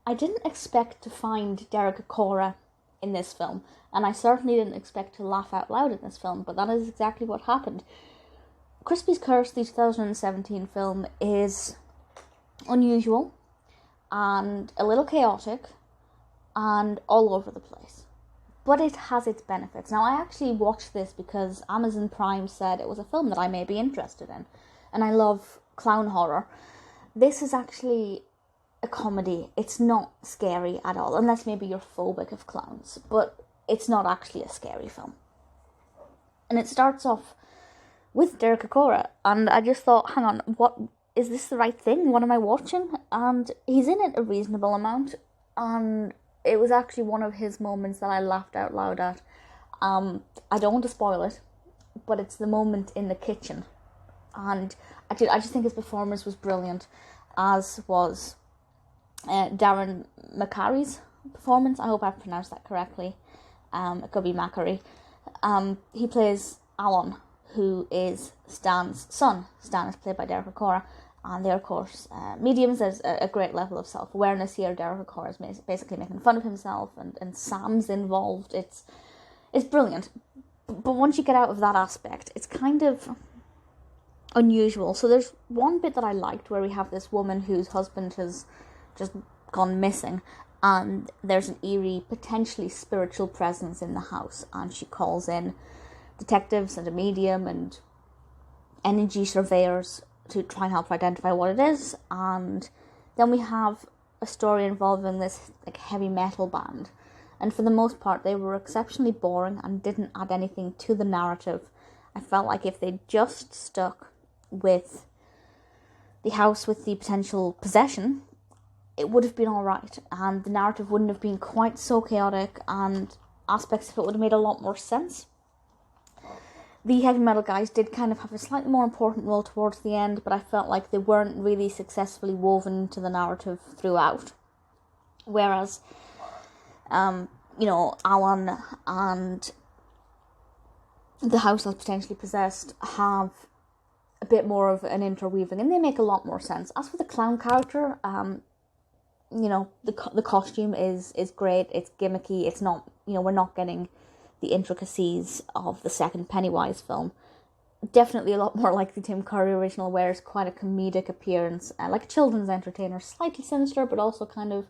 I didn't expect to find Acorah in this film, and I certainly didn't expect to laugh out loud in this film, but that is exactly what happened. Crispy's Curse, the 2017 film, is unusual and a little chaotic and all over the place. But it has its benefits. Now, I actually watched this because Amazon Prime said it was a film that I may be interested in, and I love clown horror. This is actually a comedy. It's not scary at all, unless maybe you're phobic of clowns, but it's not actually a scary film. And it starts off with Acorah, and I just thought, hang on, what is this the right thing? What am I watching? And he's in it a reasonable amount, and it was actually one of his moments that I laughed out loud at. I don't want to spoil it, but it's the moment in the kitchen, and I just think his performance was brilliant, as was Darren McAree's performance. I hope I've pronounced that correctly. It could be McAree. He plays Alon, who is Stan's son. Stan is played by Acorah, and they're, of course, mediums. There's a great level of self-awareness here. Acorah is basically making fun of himself, and Sam's involved. It's brilliant. But once you get out of that aspect, it's kind of unusual. So there's one bit that I liked where we have this woman whose husband has just gone missing, and there's an eerie, potentially spiritual presence in the house, and she calls in detectives and a medium and energy surveyors to try and help her identify what it is. And then we have a story involving this heavy metal band, and for the most part they were exceptionally boring and didn't add anything to the narrative. I felt like if they just stuck with the house with the potential possession, it would have been alright, and the narrative wouldn't have been quite so chaotic, and aspects of it would have made a lot more sense. The heavy metal guys did kind of have a slightly more important role towards the end, but I felt like they weren't really successfully woven into the narrative throughout. Whereas, Alon and the house that's potentially possessed have a bit more of an interweaving, and they make a lot more sense. As for the clown character, the costume is great. It's gimmicky. It's not, we're not getting the intricacies of the second Pennywise film. Definitely a lot more like the Tim Curry original, where it's quite a comedic appearance, like a children's entertainer, slightly sinister, but also kind of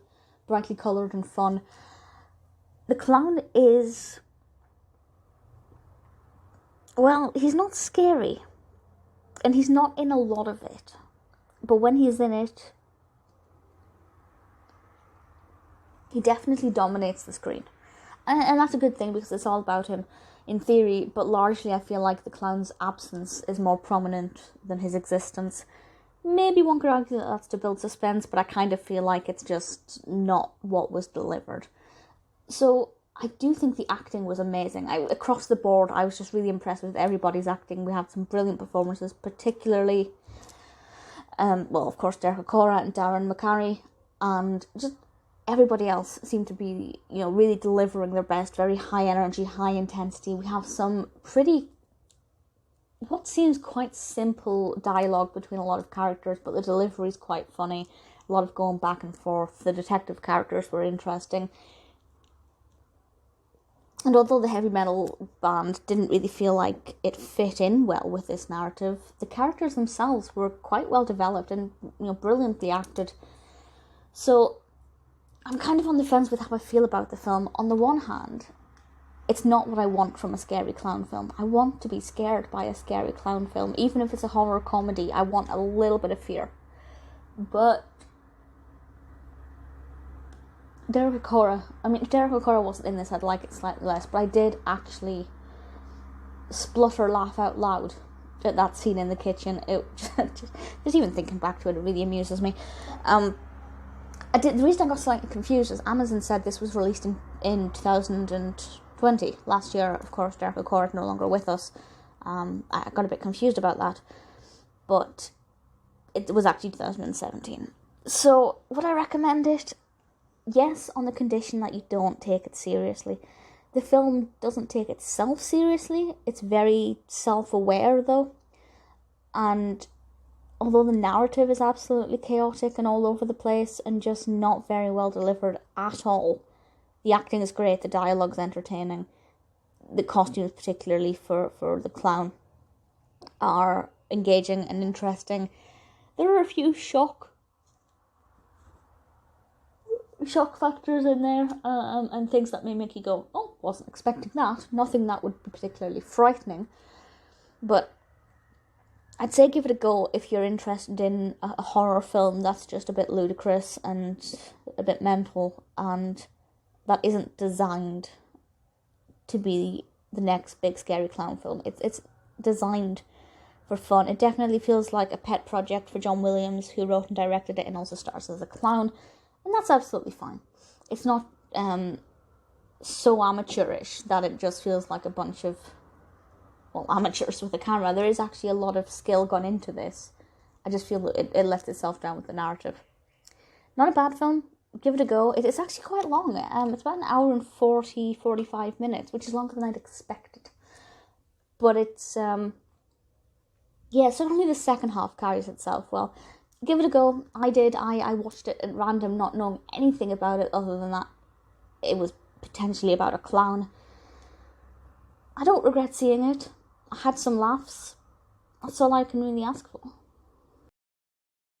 brightly coloured and fun. The clown is, well, he's not scary, and he's not in a lot of it, but when he's in it, he definitely dominates the screen. And that's a good thing, because it's all about him in theory, but largely I feel like the clown's absence is more prominent than his existence. Maybe one could argue that that's to build suspense, but I kind of feel like it's just not what was delivered. So I do think the acting was amazing. Across the board, I was just really impressed with everybody's acting. We had some brilliant performances, particularly, of course, Acorah and Darren McAree, and just everybody else seemed to be, really delivering their best. Very high energy, high intensity. We have some what seems quite simple dialogue between a lot of characters, but the delivery is quite funny. A lot of going back and forth. The detective characters were interesting. And although the heavy metal band didn't really feel like it fit in well with this narrative, the characters themselves were quite well developed and, brilliantly acted. So I'm kind of on the fence with how I feel about the film. On the one hand, it's not what I want from a scary clown film. I want to be scared by a scary clown film. Even if it's a horror comedy, I want a little bit of fear. But Acorah wasn't in this, I'd like it slightly less, but I did actually splutter laugh out loud at that scene in the kitchen. It just even thinking back to it really amuses me. The reason I got slightly confused is Amazon said this was released in 2020, last year. Of course, Acorah is no longer with us. I got a bit confused about that, but it was actually 2017. So, would I recommend it? Yes, on the condition that you don't take it seriously. The film doesn't take itself seriously. It's very self-aware, though, and although the narrative is absolutely chaotic and all over the place and just not very well delivered at all. The acting is great, the dialogue's entertaining, the costumes, particularly for the clown, are engaging and interesting. There are a few shock factors in there, and things that may make you go, oh, wasn't expecting that. Nothing that would be particularly frightening, but I'd say give it a go if you're interested in a horror film that's just a bit ludicrous and a bit mental, and that isn't designed to be the next big scary clown film. It's designed for fun. It definitely feels like a pet project for John Williams, who wrote and directed it and also stars as a clown, and that's absolutely fine. It's not so amateurish that it just feels like a bunch of, well, amateurs with a camera. There is actually a lot of skill gone into this. I just feel that it left itself down with the narrative. Not a bad film. Give it a go. It's actually quite long. It's about an hour and 45 minutes, which is longer than I'd expected. But it's, certainly the second half carries itself well. Give it a go. I did. I watched it at random, not knowing anything about it other than that it was potentially about a clown. I don't regret seeing it. I had some laughs. That's all I can really ask for.